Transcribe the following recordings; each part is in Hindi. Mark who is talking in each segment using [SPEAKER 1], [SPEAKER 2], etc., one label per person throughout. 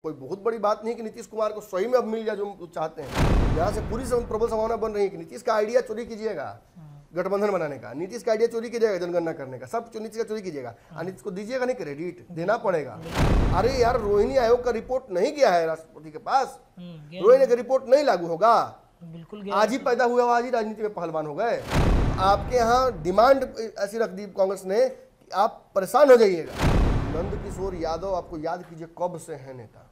[SPEAKER 1] कोई बहुत बड़ी बात नहीं कि नीतीश कुमार को सही में अब मिल जाए जो चाहते हैं। यहाँ से पूरी प्रबल संभावना बन रही है कि नीतीश का आइडिया चोरी कीजिएगा गठबंधन बनाने का, नीतीश का आइडिया चोरी कीजिएगा जनगणना करने का, सब नीतीश का चोरी कीजिएगा और नीतीश को दीजिएगा नहीं, क्रेडिट देना पड़ेगा। अरे यार, रोहिणी आयोग का रिपोर्ट नहीं गया है राष्ट्रपति के पास, रोहिणी का रिपोर्ट नहीं लागू होगा,
[SPEAKER 2] बिल्कुल
[SPEAKER 1] आज ही पैदा हुआ, आज ही राजनीति में पहलवान हो गए। आपके यहाँ डिमांड ऐसी रख दी कांग्रेस ने कि आप परेशान हो जाइएगा। नंदकिशोर यादव आपको याद कीजिए कब से है नेता,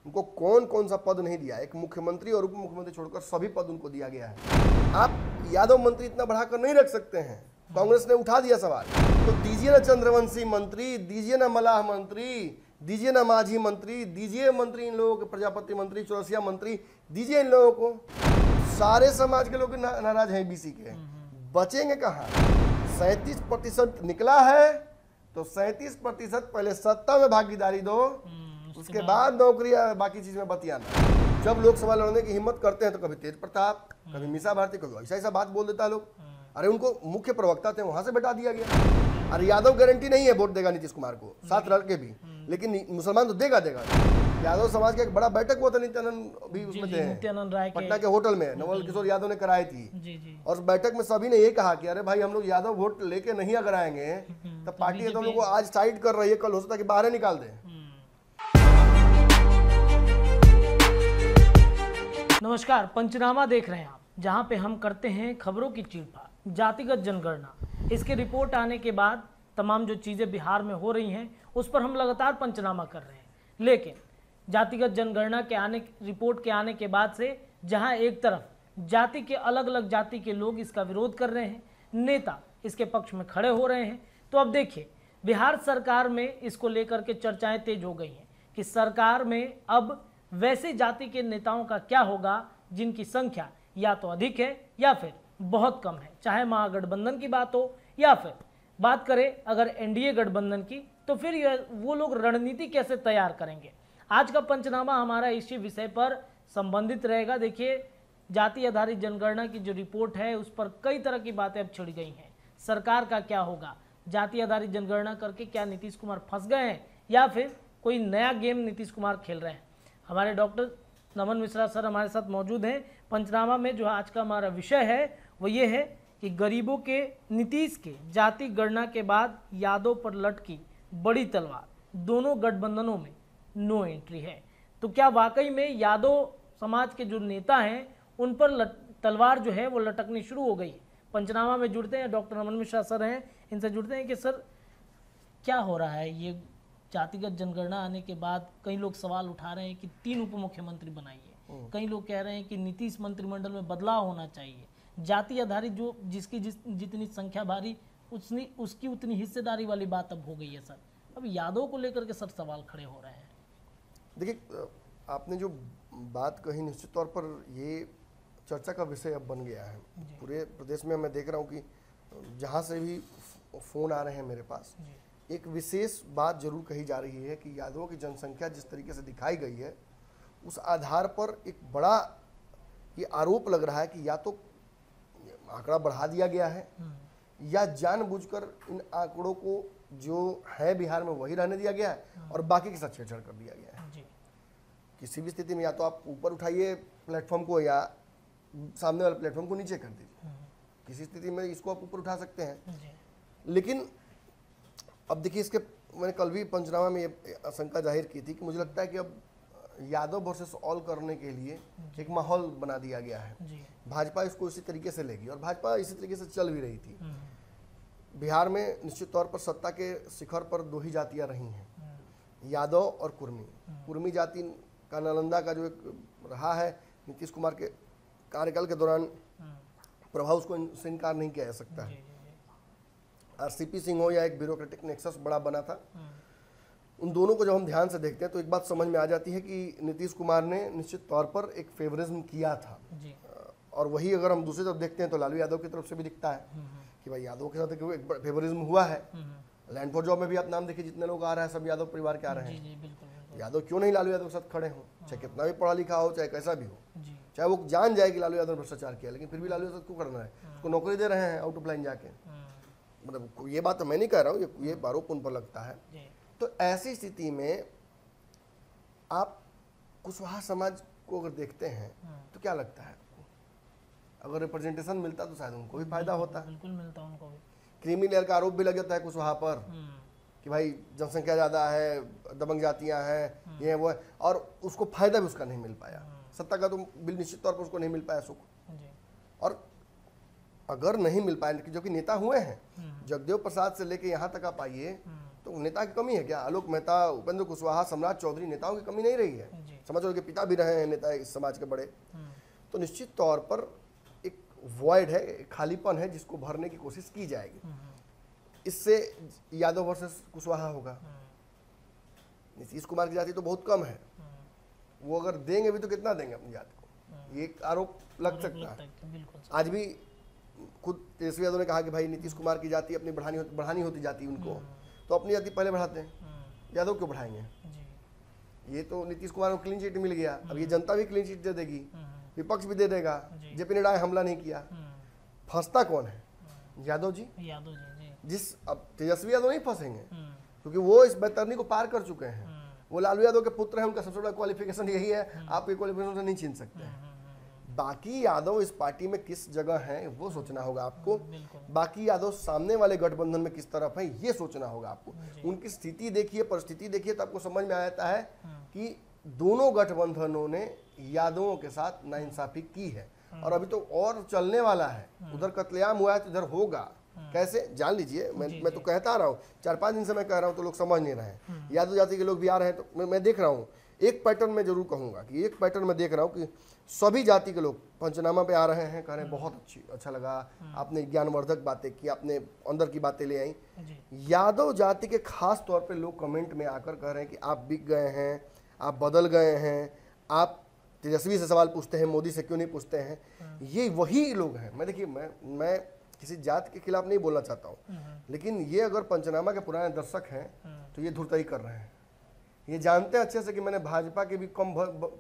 [SPEAKER 1] उनको कौन कौन सा पद नहीं दिया, एक मुख्यमंत्री और उप मुख्यमंत्री छोड़कर सभी पद उनको दिया गया है। आप यादव मंत्री इतना बढ़ाकर नहीं रख सकते हैं, कांग्रेस ने उठा दिया सवाल। तो दीजिए ना चंद्रवंशी मंत्री, दीजिए ना मलाह मंत्री, दीजिए ना माझी मंत्री, दीजिए मंत्री इन लोगों के, प्रजापति मंत्री, चौरसिया मंत्री, दीजिए इन लोगों को। सारे समाज के लोग नाराज हैं बीसी के, बचेंगे कहाँ? 37% निकला है तो 37% पहले सत्ता में भागीदारी दो, उसके बाद नौकरी बाकी चीज में बतियाना। जब लोग सवाल लड़ने की हिम्मत करते हैं तो कभी तेज प्रताप, कभी मीसा भारती, कभी ऐसा ऐसा बात बोल देता है लोग। अरे उनको मुख्य प्रवक्ता थे, वहां से बैठा दिया गया। अरे यादव गारंटी नहीं है वोट देगा नीतीश कुमार को, साथ रह के भी, लेकिन मुसलमान तो देगा। यादव समाज का एक बड़ा बैठक हुआ था, नित्यानंद भी उसमें थे, पटना के होटल में नवल किशोर यादव ने कराई थी। और बैठक में सभी ने ये कहा कि अरे भाई, हम लोग यादव वोट लेके नहीं अगर आएंगे तब पार्टी है तो हम लोग को आज साइड कर रही है, कल हो सकता है कि बाहर निकाल दे।
[SPEAKER 2] नमस्कार, पंचनामा देख रहे हैं आप, जहां पे हम करते हैं खबरों की चीरफाड़। जातिगत जनगणना, इसके रिपोर्ट आने के बाद तमाम जो चीज़ें बिहार में हो रही हैं उस पर हम लगातार पंचनामा कर रहे हैं। लेकिन जातिगत जनगणना के रिपोर्ट के आने के बाद से जहां एक तरफ जाति के अलग अलग जाति के लोग इसका विरोध कर रहे हैं, नेता इसके पक्ष में खड़े हो रहे हैं, तो अब देखिए बिहार सरकार में इसको लेकर के चर्चाएं तेज हो गई हैं कि सरकार में अब वैसे जाति के नेताओं का क्या होगा जिनकी संख्या या तो अधिक है या फिर बहुत कम है। चाहे महागठबंधन की बात हो या फिर बात करें अगर एनडीए गठबंधन की, तो फिर वो लोग रणनीति कैसे तैयार करेंगे। आज का पंचनामा हमारा इसी विषय पर संबंधित रहेगा। देखिए, जाति आधारित जनगणना की जो रिपोर्ट है उस पर कई तरह की बातें अब छिड़ गई हैं। सरकार का क्या होगा, जाति आधारित जनगणना करके क्या नीतीश कुमार फंस गए हैं या फिर कोई नया गेम नीतीश कुमार खेल रहे हैं। हमारे डॉक्टर नमन मिश्रा सर हमारे साथ मौजूद हैं। पंचनामा में जो आज का हमारा विषय है वो ये है कि गरीबों के नीतीश के जाति गणना के बाद यादव पर लटकी बड़ी तलवार, दोनों गठबंधनों में नो एंट्री है। तो क्या वाकई में यादव समाज के जो नेता हैं उन पर तलवार जो है वो लटकनी शुरू हो गई है। पंचनामा में जुड़ते हैं, डॉक्टर नमन मिश्रा सर हैं, इनसे जुड़ते हैं कि सर क्या हो रहा है। ये जातिगत जनगणना आने के बाद कई लोग सवाल उठा रहे हैं कि 3 उप मुख्यमंत्री बनाइए, कई लोग कह रहे हैं कि नीतीश मंत्रिमंडल में बदलाव होना चाहिए, जाति आधारित जो जिसकी जितनी संख्या भारी उसकी उतनी हिस्सेदारी वाली बात अब हो गई है। सर अब यादव को लेकर के सर सवाल खड़े हो रहे हैं।
[SPEAKER 1] देखिए, आपने जो बात कही निश्चित तौर पर ये चर्चा का विषय अब बन गया है पूरे प्रदेश में। मैं देख रहा हूँ कि जहाँ से भी फोन आ रहे हैं मेरे पास, एक विशेष बात जरूर कही जा रही है कि यादवों की जनसंख्या जिस तरीके से दिखाई गई है उस आधार पर एक बड़ा ये आरोप लग रहा है कि या तो आंकड़ा बढ़ा दिया गया है या जानबूझकर इन आंकड़ों को जो है बिहार में वही रहने दिया गया है और बाकी के साथ छेड़छाड़ कर दिया गया है। किसी भी स्थिति में या तो आप ऊपर उठाइए प्लेटफॉर्म को या सामने वाले प्लेटफॉर्म को नीचे कर दीजिए, किसी स्थिति में इसको आप ऊपर उठा सकते हैं। लेकिन अब देखिए, इसके मैंने कल भी पंचनामा में ये आशंका जाहिर की थी कि मुझे लगता है कि अब यादव वर्सेस ऑल करने के लिए एक माहौल बना दिया गया है। भाजपा इसको इसी तरीके से लेगी और भाजपा इसी तरीके से चल भी रही थी। बिहार में निश्चित तौर पर सत्ता के शिखर पर 2 ही जातियां रही हैं, यादव और कुर्मी। कुर्मी जाति का नालंदा का जो एक रहा है नीतीश कुमार के कार्यकाल के दौरान प्रभाव, उसको इनकार नहीं किया जा सकता है। आरसीपी सिंह हो या एक ब्यूरोक्रेटिक नेक्सस बड़ा बना था, उन दोनों को जब हम ध्यान से देखते हैं तो एक बात समझ में आ जाती है कि नीतीश कुमार ने निश्चित तौर पर एक फेवरिज्म किया था। और वही अगर हम दूसरी तरफ देखते हैं तो लालू यादव की तरफ से भी दिखता है कि भाई यादव के साथ एक फेवरिज्म हुआ है। लैंड फॉर जॉब में भी आप नाम देखिए, जितने लोग आ रहे हैं सब यादव परिवार के आ रहे हैं। यादव क्यों नहीं लालू यादव के साथ खड़े हों, चाहे कितना भी पढ़ा लिखा हो, चाहे कैसा भी हो, चाहे वो जान जाए कि लालू यादव ने भ्रष्टाचार किया, लेकिन फिर भी लालू यादव क्यों करना है, उसको नौकरी दे रहे हैं आउट ऑफ लाइन जाके। मतलब ये बात तो मैं नहीं कह रहा हूँ, ये आरोप उन पर लगता है। तो ऐसी स्थिति में आप कुशवाहा समाज को अगर देखते हैं तो क्या लगता है आपको? अगर रिप्रेजेंटेशन मिलता तो शायद उनको भी फायदा होता।
[SPEAKER 2] बिल्कुल मिलता उनको भी।
[SPEAKER 1] क्रीमी लेयर का आरोप भी लग जाता है कुशवाहा पर कि भाई जनसंख्या ज़्यादा है, दबंग जातियाँ हैं, ये वो है, और उसको फायदा भी उसका नहीं मिल पाया। सत्ता का तो बिल निश्चित तौर पर उसको नहीं मिल पाया सुख। और अगर नहीं मिल पाए, जो कि नेता हुए हैं, जगदेव प्रसाद से लेके यहाँ तक आप आइए तो नेता की कमी है क्या? आलोक मेहता, उपेंद्र कुशवाहा, सम्राट चौधरी, नेताओं की कमी नहीं रही है। समाज के पिता भी रहे हैं नेता इस समाज के बड़े। तो निश्चित तौर पर एक वॉइड है, एक खालीपन है जिसको भरने की कोशिश की जाएगी। इससे यादव वर्सेस कुशवाहा होगा। नीतीश कुमार की जाति तो बहुत कम है, वो अगर देंगे भी तो कितना देंगे अपनी जाति को, ये एक आरोप लग सकता है। आज भी खुद तेजस्वी यादव ने कहा कि भाई नीतीश कुमार की जाति अपनी बढ़ानी होती जाती उनको, तो अपनी जाति पहले बढ़ाते हैं, यादव क्यों बढ़ाएंगे? ये तो नीतीश कुमार को क्लीन चिट मिल गया, अब ये जनता भी क्लीन चिट दे देगी, विपक्ष भी दे देगा। जेपी नड्डा हमला नहीं किया, फंसता कौन है? यादव जी। जिस अब तेजस्वी यादव नहीं फंसेंगे क्योंकि वो इस बैतरनी को पार कर चुके हैं। वो लालू यादव के पुत्र हैं, उनका सबसे बड़ा क्वालिफिकेशन यही है, आपके क्वालिफिकेशन से नहीं छीन सकते। बाकी यादव इस पार्टी में किस जगह हैं वो सोचना होगा आपको। बाकी यादव सामने वाले गठबंधन में किस तरफ है ये सोचना होगा आपको। उनकी स्थिति देखिए, परिस्थिति देखिए, तो आपको समझ में आ जाता है कि दोनों गठबंधनों ने यादवों के साथ नाइंसाफी की है और अभी तो और चलने वाला है। उधर कत्लेआम हुआ है तो इधर होगा कैसे, जान लीजिए। मैं तो कहता रहा हूँ, 4-5 दिन से मैं कह रहा हूँ तो लोग समझ नहीं रहे हैं। यादव जाति के लोग भी आ रहे हैं तो मैं देख रहा हूँ एक पैटर्न में जरूर कहूँगा कि एक पैटर्न में देख रहा हूँ कि सभी जाति के लोग पंचनामा पे आ रहे हैं, कह रहे हैं बहुत अच्छा लगा, आपने ज्ञानवर्धक बातें की, आपने अंदर की बातें ले आई। यादव जाति के खास तौर पे लोग कमेंट में आकर कह रहे हैं कि आप बिक गए हैं, आप बदल गए हैं, आप तेजस्वी से सवाल पूछते हैं, मोदी से क्यों नहीं पूछते हैं। ये वही लोग हैं। मैं देखिए, मैं किसी जाति के खिलाफ नहीं बोलना चाहता हूँ, लेकिन ये अगर पंचनामा के पुराने दर्शक हैं तो ये धुरतई कर रहे हैं। ये जानते हैं अच्छे से कि मैंने भाजपा की भी कम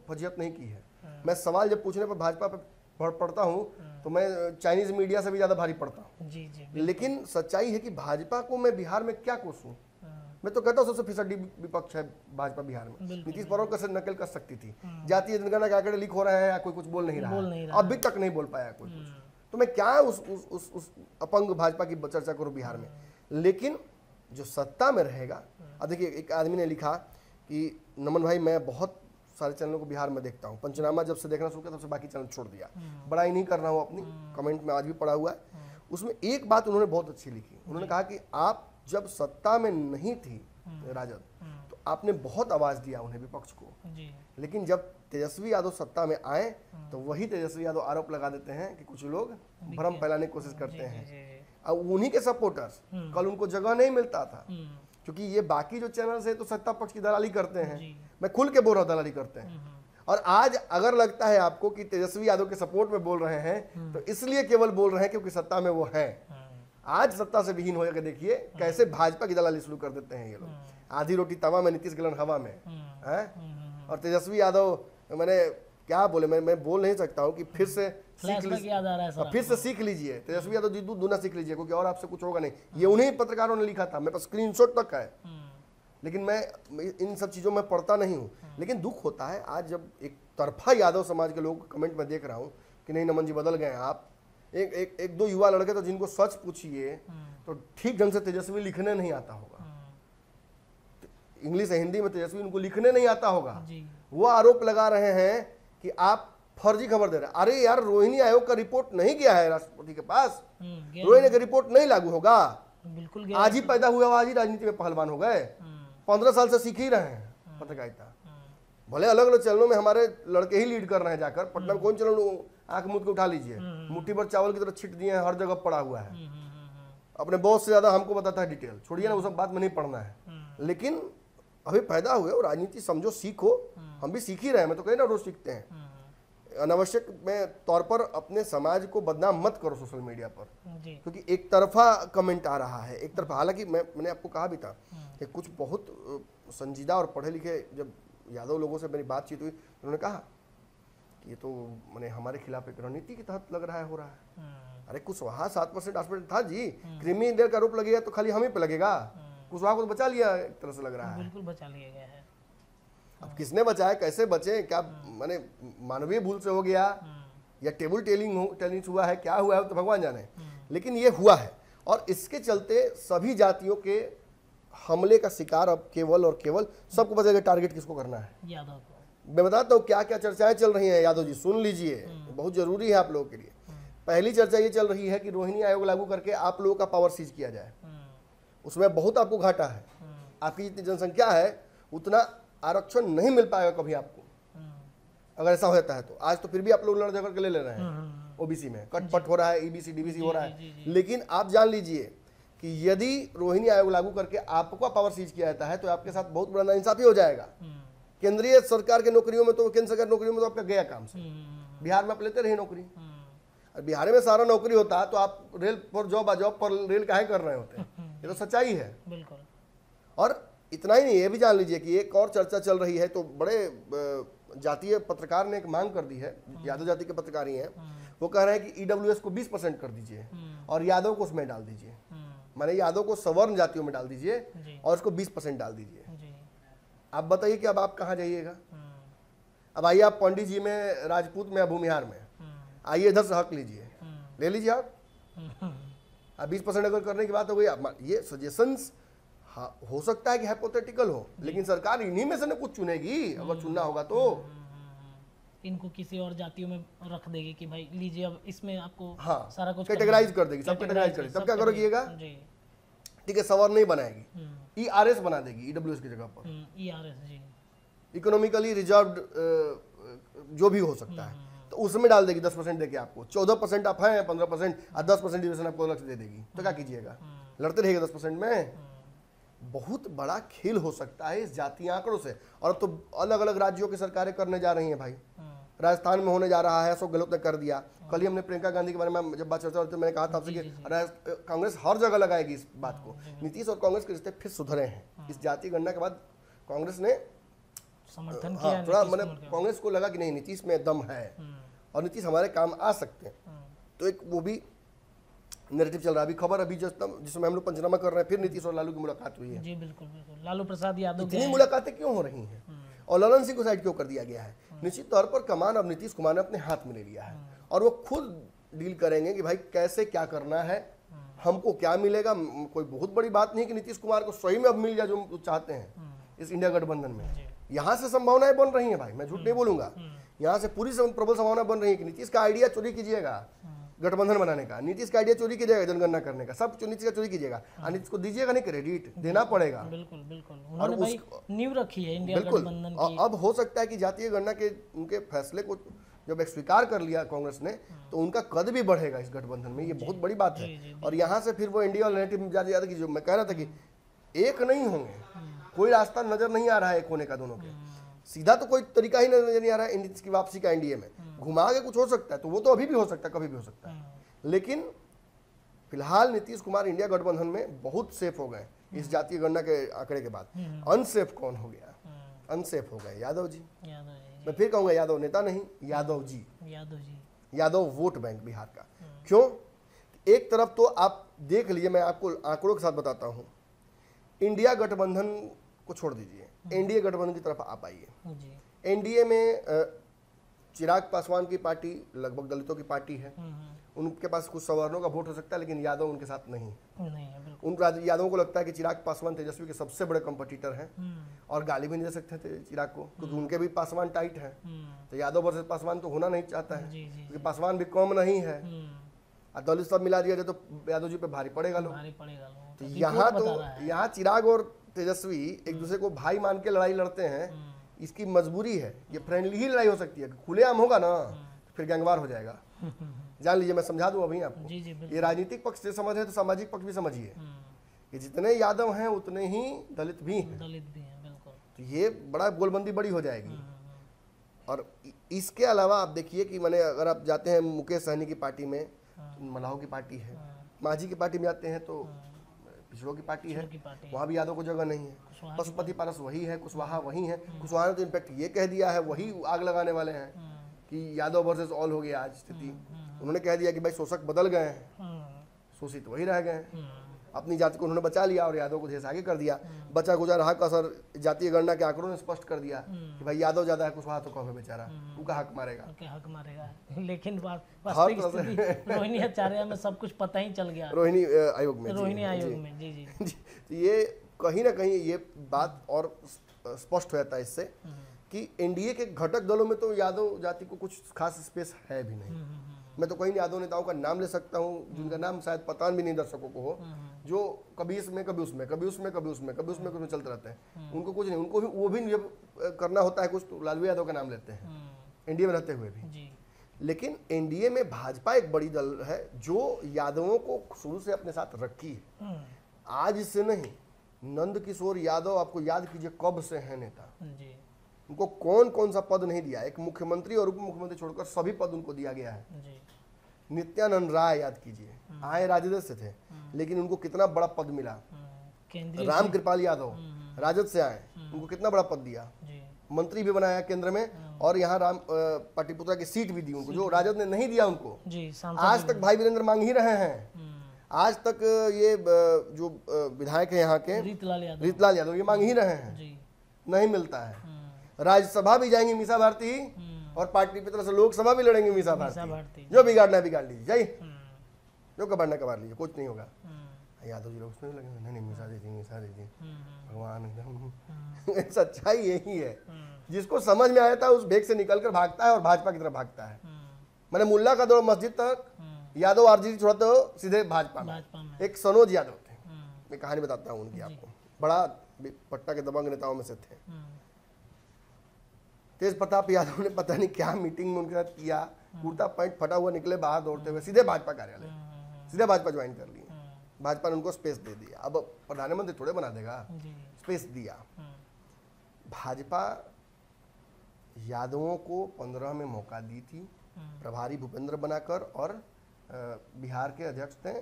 [SPEAKER 1] फजीहत नहीं की है। मैं सवाल जब पूछने पर भाजपा पे पढ़ता हूँ तो मैं चाइनीज मीडिया से भी ज़्यादा भारी पड़ता हूँ। लेकिन सच्चाई है कि भाजपा को मैं बिहार में क्या कोसूं। मैं तो कहता हूँ सबसे फिसड्डी विपक्ष है भाजपा बिहार में। नीतीश पर कैसे नकल कर सकती थी। जातीय जनगणना के आंकड़े लीक हो रहे हैं या कोई कुछ बोल नहीं रहा है, अभी तक नहीं बोल पाया कोई कुछ। तो मैं क्या उस अपंग भाजपा की चर्चा करूँ बिहार में। लेकिन जो सत्ता में रहेगा, अब देखिए एक आदमी ने लिखा कि नमन भाई मैं बहुत सारे चैनलों को बिहार में देखता हूँ, पंचनामा जब से देखना शुरू किया तब से बाकी चैनल छोड़ दिया, बड़ाई नहीं कर रहा हूँ अपनी, कमेंट में आज भी पड़ा हुआ है। उसमें एक बात उन्होंने बहुत अच्छी लिखी, उन्होंने कहा कि आप जब सत्ता में नहीं थी राजद तो आपने बहुत आवाज़ दिया उन्हें, विपक्ष को, लेकिन जब तेजस्वी यादव सत्ता में आए तो वही तेजस्वी यादव आरोप लगा देते हैं कि कुछ लोग भ्रम फैलाने की कोशिश करते हैं। अब उन्हीं के सपोर्टर्स, कल उनको जगह नहीं मिलता था क्योंकि ये बाकी जो चैनल है तो सत्ता पक्ष की दलाली करते हैं। मैं खुल के बोल रहा हूँ दलाली करते हैं। और आज अगर लगता है आपको कि तेजस्वी यादव के सपोर्ट में बोल रहे हैं तो इसलिए केवल बोल रहे हैं क्योंकि सत्ता में वो है। आज सत्ता से विहीन हो जाकर देखिए कैसे भाजपा की दलाली शुरू कर देते हैं ये लोग। आधी रोटी तवा में, नीतीश गिलन हवा में है। और तेजस्वी यादव, मैंने क्या बोले, मैं बोल नहीं सकता हूँ कि फिर से सीख लीजिए। तेजस्वी यादव जी दूना सीख लीजिए क्योंकि और आपसे कुछ होगा नहीं। ये उन्हीं पत्रकारों ने लिखा था, मेरे पास स्क्रीनशॉट तक है। लेकिन मैं इन सब चीज़ों में पढ़ता नहीं हूँ। लेकिन दुख होता है आज जब एक तरफा यादव समाज के लोग कमेंट में देख रहा हूँ कि नहीं नमन जी बदल गए आप। एक दो युवा लड़के तो जिनको सच पूछिए तो ठीक ढंग से तेजस्वी लिखने नहीं आता होगा, इंग्लिश हिंदी में तेजस्वी उनको लिखने नहीं आता होगा। वो आरोप लगा रहे हैं कि आप फर्जी खबर दे रहे हैं। अरे यार, रोहिणी आयोग का रिपोर्ट नहीं गया है राष्ट्रपति के पास, रोहिणी का रिपोर्ट नहीं लागू होगा। बिल्कुल आज ही पैदा हुआ, आज ही राजनीति में पहलवान हो गए। 15 साल से सीख ही रहे हैं पत्रकारिता। भले अलग अलग चैनलों में हमारे लड़के ही लीड कर रहे हैं। जाकर पटना में कौन चैनल आंख मूंद के उठा लीजिए, मुट्ठी भर चावल की तरह छिट दिए हैं, हर जगह पड़ा हुआ है। अपने बॉस से ज्यादा हमको बताता है डिटेल, छोड़िए ना वो सब बात में नहीं पढ़ना है। लेकिन अभी पैदा हुए और राजनीति समझो, सीखो। हम भी सीख ही रहे हैं, मैं तो कहीं ना रोज सीखते हैं। अनावश्यक में तौर पर अपने समाज को बदनाम मत करो सोशल मीडिया पर, क्योंकि एक तरफा कमेंट आ रहा है, एक तरफा। हालांकि मैंने आपको कहा भी था कि कुछ बहुत संजीदा और पढ़े लिखे जब यादव लोगों से मेरी बातचीत हुई, उन्होंने कहा कि ये तो मैंने हमारे खिलाफ एक रणनीति के तहत लग रहा है, हो रहा है। अरे कुशवाहा 7% हॉस्पिटल था जी, क्रीमी लेयर का आरोप लगेगा तो खाली हम ही पे लगेगा। कुशवाहा को तो बचा लिया एक तरह से लग रहा है।
[SPEAKER 2] बिल्कुल बचा लिया गया है।
[SPEAKER 1] अब किसने बचाया, कैसे बचे, क्या माने मानवीय भूल से हो गया या टेबल टेनिंग हुआ है, क्या हुआ है तो भगवान जाने, लेकिन ये हुआ है। और इसके चलते सभी जातियों के हमले का शिकार अब केवल और केवल सबको पता है टारगेट किसको करना है,
[SPEAKER 2] यादव को।
[SPEAKER 1] मैं बताता हूँ क्या क्या चर्चाएं चल रही हैं। यादव जी सुन लीजिए, बहुत जरूरी है आप लोगों के लिए। पहली चर्चा ये चल रही है कि रोहिणी आयोग लागू करके आप लोगों का पावर सीज किया जाए, उसमें बहुत आपको घाटा है। आपकी जितनी जनसंख्या है उतना आरक्षण नहीं मिल पाएगा कभी आपको, अगर ऐसा होता है तो। आज तो फिर भी आप लोग लड़ झगड़ के ले रहे हैं, ओबीसी में कटपट हो रहा है, ईबीसी डीबीसी हो रहा है, लेकिन आप जान लीजिए कि यदि रोहिणी आयोग लागू करके आपका पावर सीज किया जाता है तो आपके साथ बहुत बड़ा नाइंसाफी हो जाएगा। केंद्रीय सरकार के नौकरियों में तो, केंद्र सरकार नौकरियों में तो आपका गया काम से, बिहार में आप लेते रहे नौकरी, और बिहार में सारा नौकरी होता तो आप रेल फॉर जॉब पर रेल काहे कर रहे होते, ये तो सच्चाई है।
[SPEAKER 2] बिल्कुल।
[SPEAKER 1] और इतना ही नहीं, ये भी जान लीजिए कि एक और चर्चा चल रही है, तो बड़े जातीय पत्रकार ने एक मांग कर दी है, यादव जाति के पत्रकार ही हैं, वो कह रहे हैं कि ईडब्ल्यूएस को 20% कर दीजिए और यादव को उसमें डाल दीजिए, माने यादव को सवर्ण जातियों में डाल दीजिए और उसको 20% डाल दीजिए। आप बताइए कि अब आप कहाँ जाइएगा? अब आइए आप पंडित जी में, राजपूत में या भूमिहार में, आइए इधर से हक लीजिए, ले लीजिए आप। अब 20% अगर करने की बात हो गई, ये सजेशंस हो सकता है कि हाइपोथेटिकल हो, लेकिन सरकार इन्हीं में से न कुछ चुनेगी अगर चुनना होगा तो।
[SPEAKER 2] इनको किसी और जातियों में रख देगी कि भाई लीजिए अब इसमें आपको
[SPEAKER 1] हाँ,
[SPEAKER 2] सारा कुछ
[SPEAKER 1] कैटेगराइज कर देगी, सब कैटेगराइज करेगी, तब क्या करोगिएगा? ठीक है, सवर नहीं बनाएगी, ईआरएस बना देगी ईडब्ल्यूएस की जगह पर,
[SPEAKER 2] ईआरएस जी,
[SPEAKER 1] इकोनॉमिकली रिजर्व्ड जो भी हो सकता है, तो उसमें डाल देगी 10% देके आपको। 14% आप हैं, 15% और 10% डिविजन आपको अलग से दे देगी, तो क्या कीजिएगा? लड़ते रहिएगा 10% में। बहुत बड़ा खेल हो सकता है इस जातीय आंकड़ों से, और अब तो अलग अलग राज्यों की सरकारें करने जा रही हैं भाई। राजस्थान में होने जा रहा है, अशोक गहलोत ने कर दिया। कल ही हमने प्रियंका गांधी के बारे में जब बात चर्चा होती है, मैंने कहा था आपसे कि कांग्रेस हर जगह लगाएगी इस बात को। नीतीश और कांग्रेस के रिश्ते फिर सुधरे हैं इस जातीय गणना के बाद। कांग्रेस ने
[SPEAKER 2] समर्थन किया,
[SPEAKER 1] थोड़ा मैंने कांग्रेस को लगा कि नहीं, नीतीश में दम है और नीतीश हमारे काम आ सकते हैं, तो एक वो भी नैरेटिव चल रहा है। अभी खबर अभी जिसमें हम लोग पंचनामा कर रहे हैं, फिर नीतीश और लालू की मुलाकात हुई है।
[SPEAKER 2] जी बिल्कुल बिल्कुल, लालू प्रसाद यादव।
[SPEAKER 1] इतनी मुलाकातें क्यों हो रही हैं और ललन सिंह को साइड क्यों कर दिया गया है? निश्चित तौर पर कमान अब नीतीश कुमार ने अपने हाथ में ले लिया है और वो खुद डील करेंगे कि भाई कैसे क्या करना है, हमको क्या मिलेगा। कोई बहुत बड़ी बात नहीं कि नीतीश कुमार को सही में अब मिल जाए जो चाहते हैं इस इंडिया गठबंधन में। यहाँ से संभावनाएं बन रही हैं भाई, मैं झूठ नहीं बोलूंगा, यहाँ से पूरी प्रबल संभावना बन रही है कि नीतीश का आइडिया चोरी कीजिएगा गठबंधन बनाने का, नीतीश का आइडिया चोरी कीजिएगा जनगणना करने का, सब नीतीश का चोरी कीजिएगा और नीतीश को दीजिएगा नहीं, क्रेडिट देना पड़ेगा।
[SPEAKER 2] बिल्कुल बिल्कुल, उन्होंने भाई नींव रखी है इंडिया गठबंधन की।
[SPEAKER 1] अब हो सकता है कि जातीय गणना के उनके फैसले को जब एक स्वीकार कर लिया कांग्रेस ने, तो उनका कद भी बढ़ेगा इस गठबंधन में, ये बहुत बड़ी बात है। और यहाँ से फिर वो इंडिया और नेटिव में ज्यादा की, जो मैं कह रहा था कि एक नहीं होंगे, कोई रास्ता नजर नहीं आ रहा है एक होने का दोनों के, सीधा तो कोई तरीका ही नजर नहीं आ रहा है नीतीश की वापसी का एनडीए में। घुमा के कुछ हो सकता है, तो वो तो अभी भी हो सकता है, कभी भी हो सकता है, लेकिन फिलहाल नीतीश कुमार इंडिया गठबंधन में बहुत सेफ हो गए इस जातीय गणना के आंकड़े के बाद। अनसेफ कौन हो गया? अनसेफ हो गए यादव जी। मैं फिर कहूंगा यादव नेता नहीं, यादव जी। यादव वोट बैंक बिहार का। क्यों? एक तरफ तो आप देख लीजिए, मैं आपको आंकड़ों के साथ बताता हूं, इंडिया गठबंधन को छोड़ दीजिए, एनडीए गठबंधन की तरफ आप आइए। एनडीए में चिराग पासवान की पार्टी लगभग दलितों की पार्टी है, उनके पास कुछ सवर्णों का वोट हो सकता है, लेकिन यादव उनके साथ नहीं है। उन यादवों को लगता है कि चिराग पासवान तेजस्वी के सबसे बड़े कंपटीटर हैं और गाली भी नहीं दे सकते थे चिराग को, क्योंकि उनके भी पासवान टाइट है। तो यादव वर्सेस पासवान तो होना नहीं चाहता है, क्योंकि पासवान भी कम नहीं है और दलित सब मिला दिया जाए तो यादव जी पे भारी पड़ेगा लोग। तो यहाँ चिराग और तेजस्वी एक दूसरे को भाई मान के लड़ाई लड़ते हैं, इसकी मजबूरी है। ये फ्रेंडली ही लड़ाई हो सकती है, खुलेआम होगा ना तो फिर गैंगवार हो जाएगा। जान लीजिए, मैं समझा दूं अभी आपको। ये राजनीतिक पक्ष से समझ है तो सामाजिक पक्ष भी समझिए कि जितने यादव हैं उतने ही दलित भी हैं। बिल्कुल। तो ये बड़ा गोलबंदी बड़ी हो जाएगी। और इसके अलावा आप देखिए कि मैंने, अगर आप जाते हैं मुकेश सहनी की पार्टी में, मलाहों की पार्टी है, माझी की पार्टी में जाते हैं तो पिछड़ों की पार्टी है, वहाँ भी यादव को जगह नहीं है। पशुपति पारस वही है, कुशवाहा वही है। कुशवाहा ने तो इनफैक्ट ये कह दिया है, वही आग लगाने वाले हैं कि यादव वर्सेस ऑल हो गया आज स्थिति। उन्होंने कह दिया कि भाई शोषक बदल गए हैं, शोषित वही रह गए हैं। अपनी जाति को उन्होंने बचा लिया और यादव को देश आगे कर दिया। बचा गुजर हक असर जातीय गणना के आंकड़ों ने स्पष्ट कर दिया कि भाई यादव ज्यादा है, कुशवाहा तो कम है बेचारा, उनका हक मारेगा।
[SPEAKER 2] हक मारेगा, लेकिन वास्तविक स्थिति रोहिणी आचार्य में सब कुछ पता ही चल गया।
[SPEAKER 1] रोहिणी आयोग में,
[SPEAKER 2] रोहिणी आयोग में, जी जी।
[SPEAKER 1] ये कहीं ना कहीं ये बात और स्पष्ट हो जाता है इससे कि एनडीए के घटक दलों में तो यादव जाति को कुछ खास स्पेस है भी नहीं। मैं तो कई यादव नेताओं का नाम ले सकता हूँ जिनका नाम शायद पता भी नहीं दर्शकों को हो, जो कभी इसमें कभी उसमें कभी उसमें कभी उसमें कभी उसमें कभी चलते रहते हैं। उनको कुछ नहीं, उनको भी वो भी जब करना होता है कुछ तो लालू यादव का नाम लेते हैं, एनडीए में रहते हुए भी। लेकिन एनडीए में भाजपा एक बड़ी दल है जो यादवों को शुरू से अपने साथ रखी है, आज से नहीं। नंद किशोर यादव आपको याद कीजिए कब से है नेता, उनको कौन कौन सा पद नहीं दिया, एक मुख्यमंत्री और उप मुख्यमंत्री छोड़कर सभी पद उनको दिया गया है। नित्यानंद राय याद कीजिए, आए राजद से थे लेकिन उनको कितना बड़ा पद मिला। राम कृपाल यादव राजद से आए, उनको कितना बड़ा पद दिया, मंत्री भी बनाया केंद्र में, और यहाँ राम पाटलिपुत्रा की सीट भी दी उनको, जो राजद ने नहीं दिया उनको। आज तक भाई वीरेंद्र मांग ही रहे हैं, आज तक ये जो विधायक है यहाँ के रीतलाल यादव ये मांग ही रहे हैं, नहीं मिलता है। राज्यसभा भी जाएंगे मीसा भारती और पाटलिपुत्र से लोकसभा भी लड़ेंगे मीसा भारती। जो बिगाड़ना है बिगाड़ लीजिए, जाइए जो कबाड़ना कबाड़ लीजिए, कुछ नहीं होगा। यादव जी लोग उसमें लगेंगे, नहीं मीसा दीदी भगवान एकदम। सच्चाई यही है, जिसको समझ में आया था उस भेग से निकलकर भागता है और भाजपा की तरफ भागता है। मैंने मुल्ला का दौर मस्जिद तक, यादव आरजेडी छोड़ा तो सीधे भाजपा में। एक सनोज यादव थे, मैं कहानी बताता हूँ उनकी आपको, बड़ा पटना के दबंग नेताओं में से थे। तेज प्रताप यादव ने पता नहीं क्या मीटिंग में उनके साथ किया, कुर्ता पैंट फटा हुआ निकले बाहर दौड़ते हुए सीधे भाजपा कार्यालय, सीधे भाजपा ज्वाइन कर लिए। भाजपा ने उनको स्पेस दे दिया, अब प्रधानमंत्री थोड़े बना देगा, स्पेस दिया। भाजपा यादवों को 15 में मौका दी थी, प्रभारी भूपेंद्र बनाकर, और बिहार के अध्यक्ष थे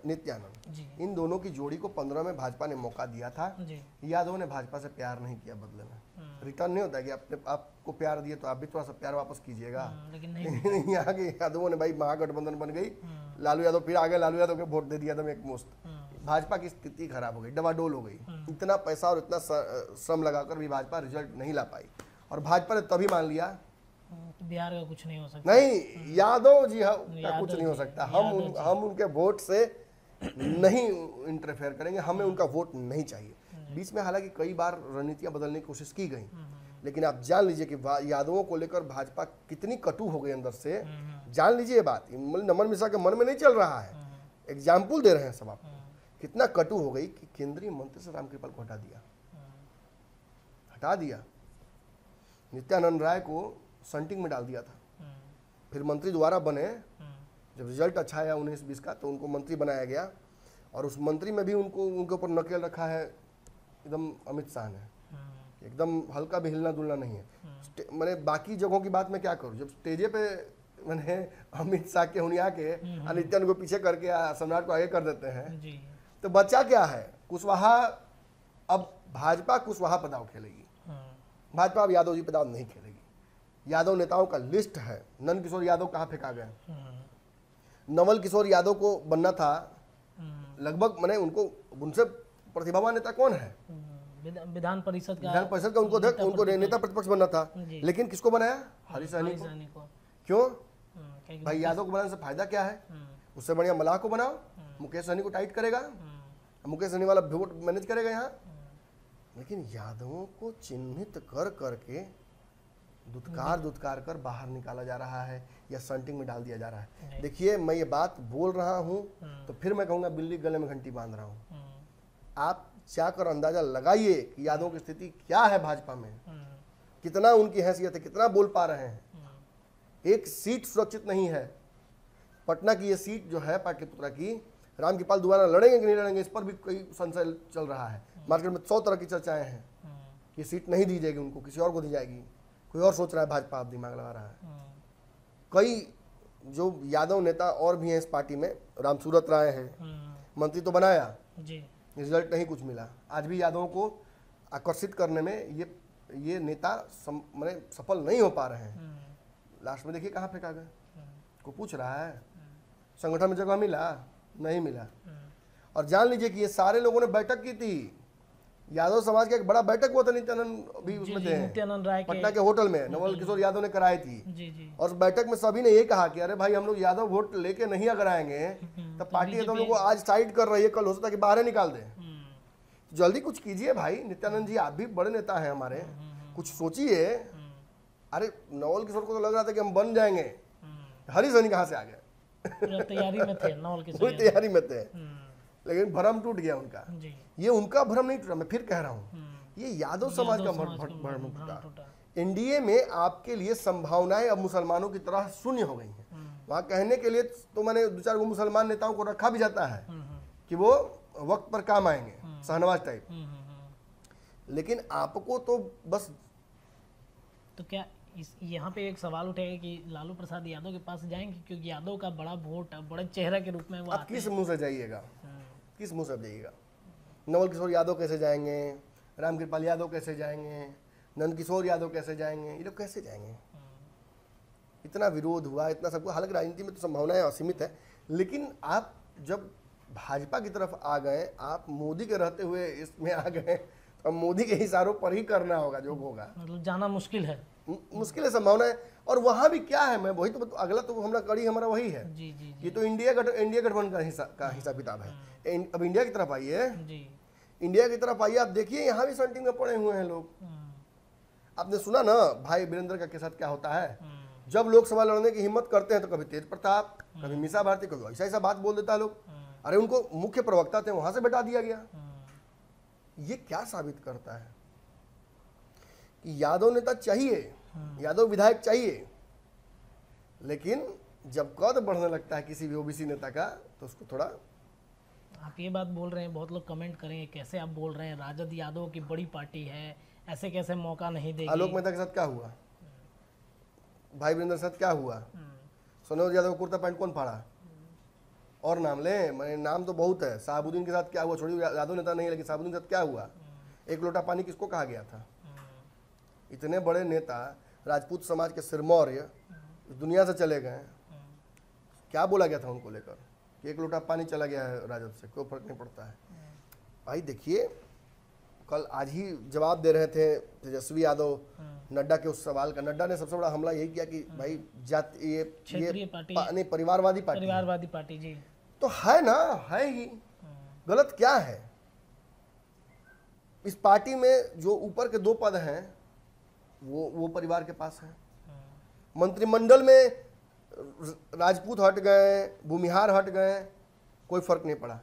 [SPEAKER 1] नित्यानंद। इन दोनों की जोड़ी को 15 में भाजपा ने मौका दिया था। यादव ने भाजपा से प्यार नहीं किया, बदले में रिटर्न नहीं होता है कि आपने आपको प्यार दिया तो आप भी थोड़ा सा प्यार वापस कीजिएगा। लेकिन यहाँ के यादवों ने भाई महागठबंधन बन गई, लालू यादव फिर आ गए, लालू यादव के वोट दे दिया था एक मुश्त। भाजपा की स्थिति खराब हो गई, डवाडोल हो गई। इतना पैसा और इतना श्रम लगाकर भी भाजपा रिजल्ट नहीं ला पाई, और भाजपा ने तभी मान लिया
[SPEAKER 2] बिहार का कुछ नहीं हो सकता।
[SPEAKER 1] नहीं, यादव जी का कुछ नहीं हो सकता, हम उनके वोट से नहीं इंटरफेयर करेंगे, हमें उनका वोट नहीं चाहिए। बीच में हालांकि कई बार रणनीतियां बदलने की कोशिश की गई, लेकिन आप जान लीजिए कि यादवों को लेकर भाजपा कितनी कटु हो गई अंदर से। जान लीजिए ये बात, नमन मिश्रा के मन में नहीं चल रहा है, एग्जाम्पल दे रहे हैं सब आपको, कितना कटु हो गई कि केंद्रीय मंत्री से राम कृपाल को हटा दिया, नित्यानंद राय को संटिंग में डाल दिया था। फिर मंत्री दोबारा बने, जब रिजल्ट अच्छा आया 19-20 का, तो उनको मंत्री बनाया गया, और उस मंत्री में भी उनके ऊपर नकेल रखा है एकदम अमित शाह ने, एकदम हल्का भी हिलना डुलना नहीं है। मैंने बाकी जगहों की बात मैं क्या करूं, जब स्टेजे पे मैंने अमित शाह के हुनिया के नित्यानंद को पीछे करके सम्राट को आगे कर देते हैं, तो बच्चा क्या है, कुशवाहा। अब भाजपा कुशवाहा पे दांव खेलेगी, भाजपा अब यादव जी पे दांव नहीं खेलेगी। यादव नेताओं का लिस्ट है, नंद किशोर यादव कहाँ फेंका गए, नवल किशोर यादव को बनना था लगभग, मैंने उनसे प्रतिभावान नेता कौन है,
[SPEAKER 2] विधान परिषद
[SPEAKER 1] का उनको नेता प्रतिपक्ष बनना था, लेकिन किसको बनाया, हरीश सहनी को। क्यों भाई, यादव को बनाने से फायदा क्या है, उससे बढ़िया मलाह को बनाओ, मुकेश सहनी को टाइट करेगा, मुकेश सहनी वाला वोट मैनेज करेगा यहाँ। लेकिन यादवों को चिन्हित कर करके दुत्कार कर बाहर निकाला जा रहा है, या संटिंग में डाल दिया जा रहा है। देखिए, मैं ये बात बोल रहा हूं तो फिर मैं कहूंगा बिल्ली गले में घंटी बांध रहा हूं। आप जाकर अंदाजा लगाइए कि यादवों की स्थिति क्या है भाजपा में, कितना उनकी हैसियत है, कितना बोल पा रहे हैं। एक सीट सुरक्षित नहीं है, पटना की ये सीट जो है पाटलिपुत्रा की, राम कृपाल दोबारा लड़ेंगे कि नहीं लड़ेंगे, इस पर भी कई संशय चल रहा है। मार्केट में 100 तरह की चर्चाएं हैं, ये सीट नहीं दी जाएगी उनको, किसी और को दी जाएगी, कोई और सोच रहा है, भाजपा आप दिमाग लगा रहा है। कई जो यादव नेता और भी हैं इस पार्टी में, रामसूरत राय है, मंत्री तो बनाया, रिजल्ट नहीं कुछ मिला। आज भी यादवों को आकर्षित करने में ये नेता मैंने सफल नहीं हो पा रहे हैं। लास्ट में देखिए कहाँ फेंका गए, को पूछ रहा है, संगठन में जगह मिला नहीं मिला। और जान लीजिए कि ये सारे लोगों ने बैठक की थी, यादव समाज का एक बड़ा बैठक हुआ था, नित्यानंद भी उसमें थे,
[SPEAKER 2] नित्यानंद राय
[SPEAKER 1] पटना के होटल में नवल किशोर यादव ने कराई थी।
[SPEAKER 2] जी जी।
[SPEAKER 1] और उस बैठक में सभी ने ये कहा कि अरे भाई हम लोग यादव वोट लेके नहीं अगर आएंगे तब पार्टी है तो हम लोग को आज साइड कर रही है, कल हो सकता है कि बाहर निकाल दे। जल्दी कुछ कीजिए भाई नित्यानंद जी, आप भी बड़े नेता हैं हमारे, कुछ सोचिए। अरे नवल किशोर को तो लग रहा था कि हम बन जाएंगे, हरी सनी कहाँ से आ गए,
[SPEAKER 2] पूरा तैयारी में थे नवल किशोर
[SPEAKER 1] पूरी तैयारी में थे, लेकिन भ्रम टूट गया उनका।
[SPEAKER 2] जी।
[SPEAKER 1] ये उनका भ्रम नहीं टूटा, मैं फिर कह रहा हूँ, ये यादव समाज का भ्रम टूटा। एनडीए में आपके लिए संभावनाएं अब मुसलमानों की तरह शून्य हो गई हैं। वहाँ कहने के लिए तो मैंने 2-4 गो मुसलमान नेताओं को रखा भी जाता है कि वो वक्त पर काम आएंगे, शहनवाज टाइप, लेकिन आपको तो बस।
[SPEAKER 2] तो क्या यहाँ पे एक सवाल उठेगा कि लालू प्रसाद यादव के पास जाएंगे, क्योंकि यादव का बड़ा वोट बड़े चेहरा के रूप में वो
[SPEAKER 1] आप किस मुंह से जाइएगा, किस मुंह से जाइएगा? नवल किशोर यादव कैसे जाएंगे, रामकृपाल यादव कैसे जाएंगे, नंद किशोर यादव कैसे जाएंगे, ये लोग कैसे जाएंगे? इतना विरोध हुआ, इतना सब कुछ। हालांकि राजनीति में तो संभावनाएं असीमित है, लेकिन आप जब भाजपा की तरफ आ गए, आप मोदी के रहते हुए इसमें आ गए, तो अब मोदी के इशारों पर ही करना होगा जो होगा।
[SPEAKER 2] मतलब जाना मुश्किल है,
[SPEAKER 1] मुश्किल है, संभावना है। और वहां भी क्या है, मैं वही तो अगला तो हमारा कड़ी हमारा वही है।
[SPEAKER 2] जी जी जी।
[SPEAKER 1] ये तो इंडिया गठबंधन का हिसाब किताब है। अब इंडिया की तरफ आइए, इंडिया की तरफ आइए, आप देखिए यहाँ भी संटिंग में पड़े हुए हैं लोग। आपने सुना ना भाई वीरेंद्र का के साथ क्या होता है, जब लोकसभा लड़ने की हिम्मत करते हैं तो कभी तेज प्रताप, कभी मीसा भारती, कभी ऐसा ऐसा बात बोल देता है लोग। अरे उनको मुख्य प्रवक्ता थे, वहां से बैठा दिया गया। ये क्या साबित करता है कि यादव नेता चाहिए, यादव विधायक चाहिए, लेकिन जब कद बढ़ने लगता है किसी भी ओबीसी नेता का तो उसको थोड़ा।
[SPEAKER 2] आप ये बात बोल रहे हैं, बहुत लोग कमेंट करेंगे कैसे आप बोल रहे हैं, राजद यादव की बड़ी पार्टी है, ऐसे कैसे मौका नहीं देगी।
[SPEAKER 1] आलोक मेहता के साथ क्या हुआ, भाई वीरेंद्र के साथ क्या हुआ, सोनोज यादव कुर्ता पैंट कौन फाड़ा, और नाम ले, मैंने नाम तो बहुत है। साहबुद्दीन के साथ क्या हुआ, छोड़ी यादव नेता नहीं, लेकिन साहबुद्दीन के साथ क्या हुआ, एक लोटा पानी किसको कहा गया था। इतने बड़े नेता, राजपूत समाज के सिरमौर्य दुनिया से चले गए, क्या बोला गया था उनको लेकर कि एक लोटा पानी चला गया है राजद से, कोई फर्क नहीं पड़ता है। भाई देखिए, कल आज ही जवाब दे रहे थे तेजस्वी यादव नड्डा के उस सवाल का। नड्डा ने सबसे बड़ा हमला यही किया कि भाई जाति ये नहीं, परिवारवादी
[SPEAKER 2] पार्टी जी
[SPEAKER 1] तो है ना, है ही, गलत क्या है? इस पार्टी में जो ऊपर के 2 पद हैं वो परिवार के पास है। मंत्रिमंडल में राजपूत हट गए, भूमिहार हट गए, कोई फर्क नहीं पड़ा,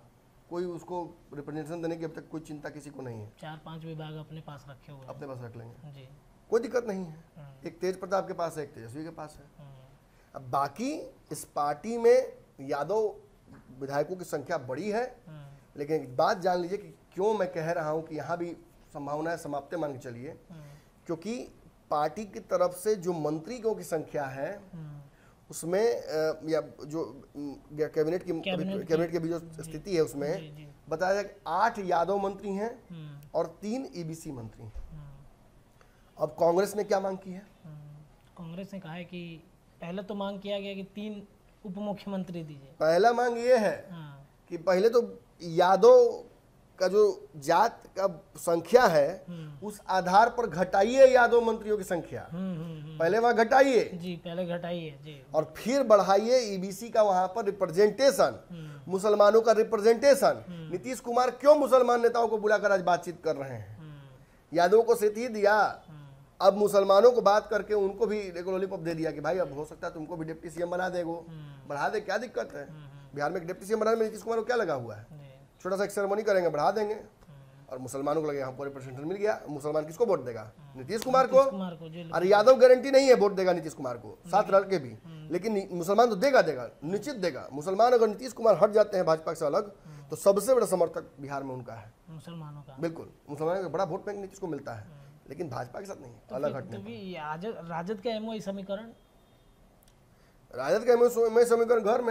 [SPEAKER 1] कोई उसको रिप्रेजेंटेशन देने की अब तक कोई चिंता किसी को नहीं है।
[SPEAKER 2] 4-5 विभाग अपने पास रखे हुए,
[SPEAKER 1] अपने पास रख लेंगे
[SPEAKER 2] जी,
[SPEAKER 1] कोई दिक्कत नहीं है। एक तेज प्रताप के पास है, एक तेजस्वी के पास है। अब बाकी इस पार्टी में यादव विधायकों की संख्या बड़ी है, लेकिन एक बात जान लीजिए कि क्यों मैं कह रहा हूं कि यहाँ भी संभावनाएं समाप्त मान के चलिए, क्योंकि पार्टी की तरफ से जो मंत्रियों की संख्या है उसमें या जो कैबिनेट की भी जो स्थिति है उसमें बताया जाए 8 यादव मंत्री हैं और 3 ईबीसी मंत्री हैं। अब कांग्रेस ने क्या मांग की है?
[SPEAKER 2] कांग्रेस ने कहा है कि पहले तो मांग किया गया कि 3 उप मुख्यमंत्री दीजिए।
[SPEAKER 1] पहला मांग ये है कि पहले तो यादव का जो जात का संख्या है उस आधार पर घटाइए यादव मंत्रियों की संख्या। पहले वहां घटाइए
[SPEAKER 2] जी, पहले घटाइए जी,
[SPEAKER 1] और फिर बढ़ाइए ईबीसी का वहां पर रिप्रेजेंटेशन, मुसलमानों का रिप्रेजेंटेशन। नीतीश कुमार क्यों मुसलमान नेताओं को बुलाकर आज बातचीत कर रहे हैं? यादव को सीट ही दिया, अब मुसलमानों को बात करके उनको भी एक लॉलीपॉप दे दिया कि भाई अब हो सकता है तुमको भी डिप्टी सीएम बना देगो, बढ़ा दे, क्या दिक्कत है? बिहार में एक डिप्टी सीएम बनाने में नीतीश कुमार को क्या लगा हुआ है? छोटा सा एक सेरेमनी करेंगे, बढ़ा देंगे, और मुसलमानों को लगेगा हमको रिप्रेजेंटेशन मिल गया। मुसलमान किसको वोट देगा? नीतीश कुमार को। और यादव गारंटी नहीं है वोट देगा नीतीश कुमार को, साथ रह के भी, लेकिन मुसलमान तो देगा, निश्चित देगा। मुसलमान अगर नीतीश कुमार हट जाते हैं भाजपा से अलग तो सबसे बड़ा समर्थक बिहार में उनका है, मुसलमानों का। बिल्कुल, मुसलमानों का बड़ा वोट बैंक नीतीश को मिलता है, लेकिन भाजपा के साथ नहीं, अलग हटने।
[SPEAKER 2] राजद का एमओ समीकरण,
[SPEAKER 1] राजद का एमओ समीकरण घर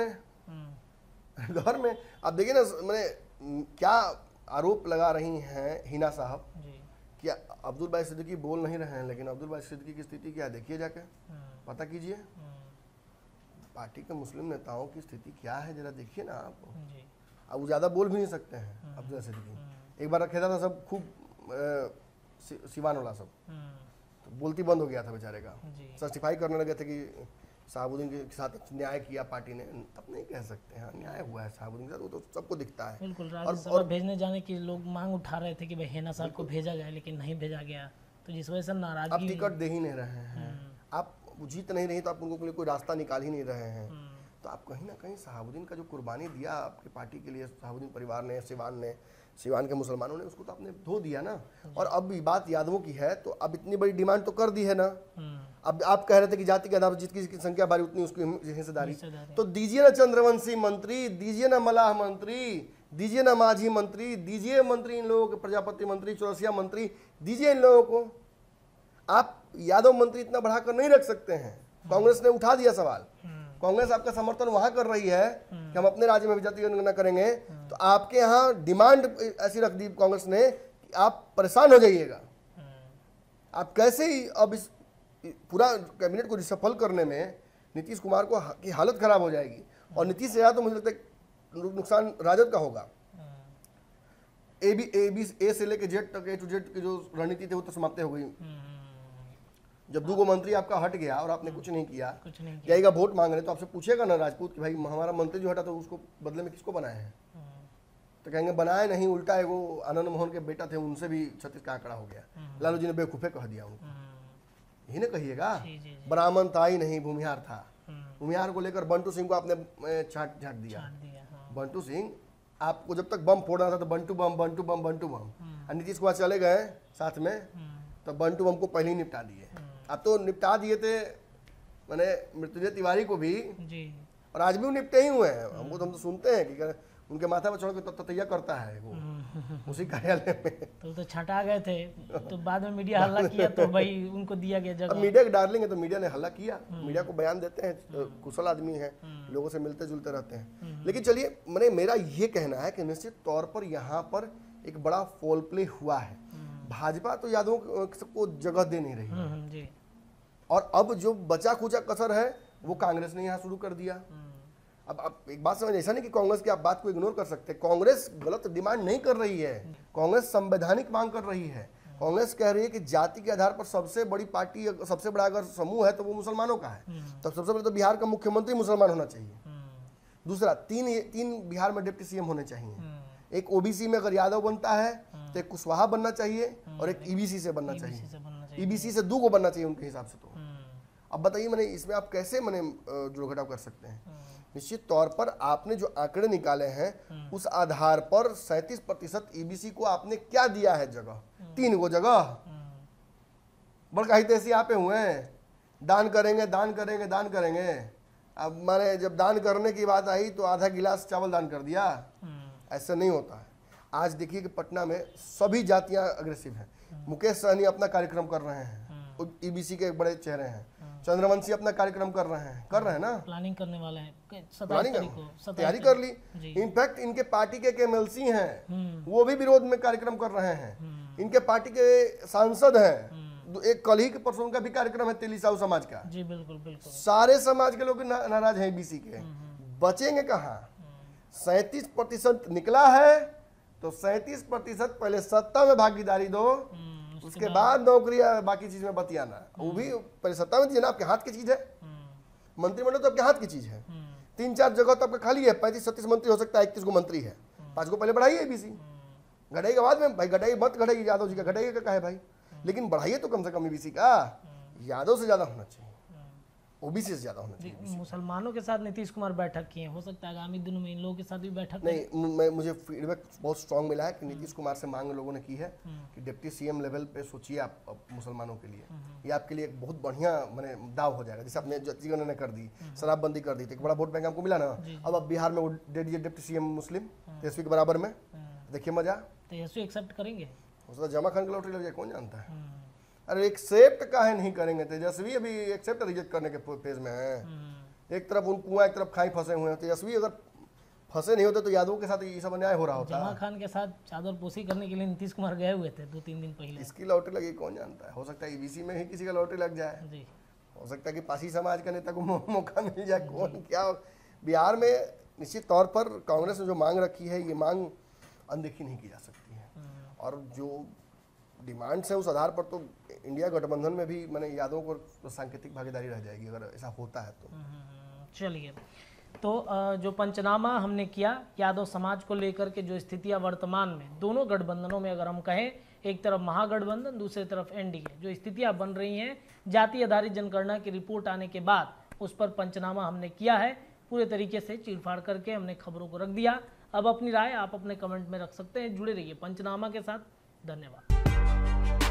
[SPEAKER 1] में आप देखिए ना, मैंने क्या आरोप लगा रही हैं हिना साहब कि अब्दुल बारी सिद्दीकी बोल नहीं रहे हैं, लेकिन अब्दुल बारी सिद्दीकी की स्थिति क्या देखिए, जाके पता कीजिए पार्टी के मुस्लिम नेताओं की स्थिति क्या है, जरा देखिए ना आप। अब वो ज़्यादा बोल भी नहीं सकते हैं अब्दुल सिद्दीकी। एक बार रखे था सब खूब सिवान वाला सब तो बोलती बंद हो गया था बेचारे का, सर्टिफाई करने लगे थे कि शहाबुद्दीन के साथ न्याय किया पार्टी ने, तब नहीं कह सकते हैं न्याय हुआ है शहाबुद्दीन के साथ, वो तो सबको दिखता है।
[SPEAKER 2] बिल्कुल, राज्यसभा भेजने जाने की लोग मांग उठा रहे थे कि भाई हेना साहब को भेजा जाए, लेकिन नहीं भेजा गया, तो जिस वजह से नाराजगी।
[SPEAKER 1] आप टिकट दे ही नहीं रहे हैं, आप जीत नहीं रही तो आप उनको कोई रास्ता निकाल ही नहीं रहे हैं, तो आप कहीं ना कहीं शहाबुद्दीन का जो कुर्बानी दिया आपकी पार्टी के लिए, शहाबुद्दीन परिवार ने, सिवान के मुसलमानों ने, उसको तो आपने धो दिया ना। और अब बात यादवों की है तो अब इतनी बड़ी डिमांड तो कर दी है ना। अब आप कह रहे थे कि जाति के आधार पर जिसकी संख्या भारी उतनी उसकी हिस्सेदारी, तो दीजिए ना चंद्रवंशी मंत्री, दीजिए ना मलाह मंत्री, दीजिए ना माझी मंत्री, दीजिए मंत्री इन लोगों के, प्रजापति मंत्री, चौरसिया मंत्री, दीजिए इन लोगों को। आप यादव मंत्री इतना बढ़ाकर नहीं रख सकते हैं। कांग्रेस ने उठा दिया सवाल, कांग्रेस आपका समर्थन वहां कर रही है कि हम अपने राज्य में भी जाति गणना करेंगे, तो आपके यहाँ डिमांड ऐसी रख दी कांग्रेस ने कि आप परेशान हो जाइएगा। आप कैसे ही अब इस पूरा कैबिनेट को रिसफल करने में नीतीश कुमार को की हालत खराब हो जाएगी, और नीतीश से तो मुझे लगता है नुकसान राजद का होगा। ए से लेके जेड तक, ए टू जेड की जो रणनीति थी वो तो समाप्त हो गई। जब 2 मंत्री आपका हट गया और आपने कुछ नहीं किया, जाएगा वोट मांग रहे तो आपसे पूछेगा ना राजपूत कि भाई हमारा मंत्री जो हटा तो उसको बदले में किसको बनाए हैं, तो कहेंगे बनाए नहीं, उल्टा है वो आनंद मोहन के बेटा थे उनसे भी 36 का आंकड़ा हो गया, लालू जी ने बेवकूफे कह दिया उनको, यही ना कहिएगा। ब्राह्मण था ही नहीं, भूमिहार था, भूमिहार को लेकर बंटू सिंह को आपने छाट दिया। बंटू सिंह आपको जब तक बम फोड़ना था तो बंटू बम बंटू बम बंटू बम, और नीतीश कुमार चले गए साथ में तो बंटू बम को पहले ही निपटा दिए। अब तो निपटा दिए थे मैंने मृत्युंजय तिवारी को भी जी, और आज भी वो निपटे ही हुए हैं। हमको तो हम तो सुनते हैं कि उनके माथा पर चढ़ के ततैया करता है वो उसी कार्यालय में।
[SPEAKER 2] तो छटा गए थे, तो बाद में मीडिया हल्ला किया तो भाई उनको दिया गया जगह।
[SPEAKER 1] अब मीडिया के डार्लिंग है तो मीडिया ने हल्ला किया, मीडिया को बयान देते हैं, कुशल आदमी है, लोगों से मिलते जुलते रहते हैं। लेकिन चलिए, मैंने मेरा ये कहना है कि निश्चित तौर पर यहाँ पर एक बड़ा फोल प्ले हुआ है। भाजपा तो यादवों को जगह दे नहीं रही है, और अब जो बचा खुचा कसर है वो कांग्रेस ने यहाँ शुरू कर दिया। अब एक बात समझ, ऐसा नहीं कि कांग्रेस की आप बात को इग्नोर कर सकते, कांग्रेस गलत डिमांड नहीं कर रही है, कांग्रेस संवैधानिक मांग कर रही है। कांग्रेस कह रही है कि जाति के आधार पर सबसे बड़ी पार्टी, सबसे बड़ा अगर समूह है तो वो मुसलमानों का है, तब सबसे पहले तो बिहार का मुख्यमंत्री मुसलमान होना चाहिए। दूसरा, तीन बिहार में डिप्टी सीएम होने चाहिए। एक ओबीसी में अगर यादव बनता है तो एक कुशवाहा बनना चाहिए और एक ईबीसी से बनना चाहिए। ईबीसी से 2 को बनना चाहिए उनके हिसाब से। तो अब बताइए, मैंने इसमें आप कैसे मैंने जोड़ घटाव कर सकते हैं? निश्चित तौर पर आपने जो आंकड़े निकाले हैं उस आधार पर 37% ईबीसी को आपने क्या दिया है जगह, 3 को जगह। बड़का ही तैसी आपे हुए हैं, दान करेंगे दान करेंगे दान करेंगे। अब मैंने जब दान करने की बात आई तो आधा गिलास चावल दान कर दिया। ऐसा नहीं होता है। आज देखिए कि पटना में सभी जातियां अग्रेसिव हैं। मुकेश सहनी अपना कार्यक्रम कर रहे हैं, ईबीसी के बड़े चेहरे हैं। चंद्रवंशी अपना कार्यक्रम कर रहे हैं ना, प्लानिंग करने वाले हैं, तैयारी कर ली। इनफैक्ट इनके पार्टी के एमएलसी हैं, वो भी विरोध में कार्यक्रम कर रहे हैं। इनके पार्टी के सांसद हैं, एक कल ही के परसों उनका भी कार्यक्रम है तेलीसाऊ समाज का। जी बिल्कुल बिल्कुल। सारे समाज के लोग नाराज हैं ईबीसी के। बचेंगे कहाँ? 37% निकला है तो 37% पहले सत्ता में भागीदारी दो, उसके बाद नौकरी बाकी चीज में बतियाना। वो भी पहले सत्ता में दीजिए ना, आपके हाथ की चीज है। मंत्रिमंडल तो आपके हाथ की चीज है। 3-4 जगह तो आपका खाली है, 35-36 मंत्री हो सकता है, 31 को मंत्री है। 5 को पहले बढ़ाइए ईबीसी, घटाइए के बाद में भाई, घटाइए मत घटाइए यादव जी का, घटाइए का है भाई, लेकिन बढ़ाइए तो कम से कम ईबीसी का। यादव से ज्यादा होना चाहिए, ओबीसी से ज्यादा होना चाहिए।
[SPEAKER 2] मुसलमानों के साथ नीतीश कुमार बैठक किए, हो सकता है आगामी दिनों में इन लोगों के साथ भी बैठक
[SPEAKER 1] नहीं। मुझे फीडबैक बहुत स्ट्रांग मिला है कि नीतीश कुमार से मांग लोगों ने की है कि डिप्टी सीएम लेवल पे सोचिए आप मुसलमानों के लिए। ये आपके लिए एक बहुत बढ़िया मैंने दाव हो जाएगा। जैसे आपने जनगणना ने कर दी, शराबबंदी कर दी, तो एक बड़ा वोट बैंक हमको मिला ना। अब बिहार में वो दे दीजिए डिप्टी सीएम मुस्लिम, तेजस्वी के बराबर में, देखिए मजा। तेजस्वी एक्सेप्ट करेंगे? उसका जमा खान की लॉटरी लग जाए, कौन जानता है। अरे एक्सेप्ट काहे नहीं करेंगे? तेजस्वी अभी एक्सेप्ट रिजेक्ट करने के फेज में है। एक तरफ उन कुआं, एक तरफ खाई फंसे हुए हैं। तेजस्वी अगर फंसे नहीं होते तो यादवों के साथ ये सब अन्याय हो रहा होता।
[SPEAKER 2] जमा खान के साथ चादर पोसी करने के लिए नीतीश कुमार गए हुए थे 2-3 दिन पहले।
[SPEAKER 1] इसकी लॉटरी लगी कौन जानता है, हो सकता है ईबीसी में ही किसी का लॉटरी लग जाए जी। हो सकता है कि पासी समाज का नेता को मौका मिल जाए, कौन क्या। बिहार में निश्चित तौर पर कांग्रेस ने जो मांग रखी है, ये मांग अनदेखी नहीं की जा सकती है। और जो डिमांड्स है उस आधार पर तो इंडिया गठबंधन में भी मैंने यादों को सांकेतिक भागीदारी रह जाएगी अगर ऐसा होता है तो।
[SPEAKER 2] चलिए, तो जो पंचनामा हमने किया यादव समाज को लेकर के, जो स्थितियां वर्तमान में दोनों गठबंधनों में अगर हम कहें, एक तरफ महागठबंधन, दूसरी तरफ एनडीए, जो स्थितियां बन रही हैं जाति आधारित जनगणना की रिपोर्ट आने के बाद, उस पर पंचनामा हमने किया है, पूरे तरीके से चीरफाड़ करके हमने खबरों को रख दिया। अब अपनी राय आप अपने कमेंट में रख सकते हैं। जुड़े रहिए पंचनामा के साथ। धन्यवाद।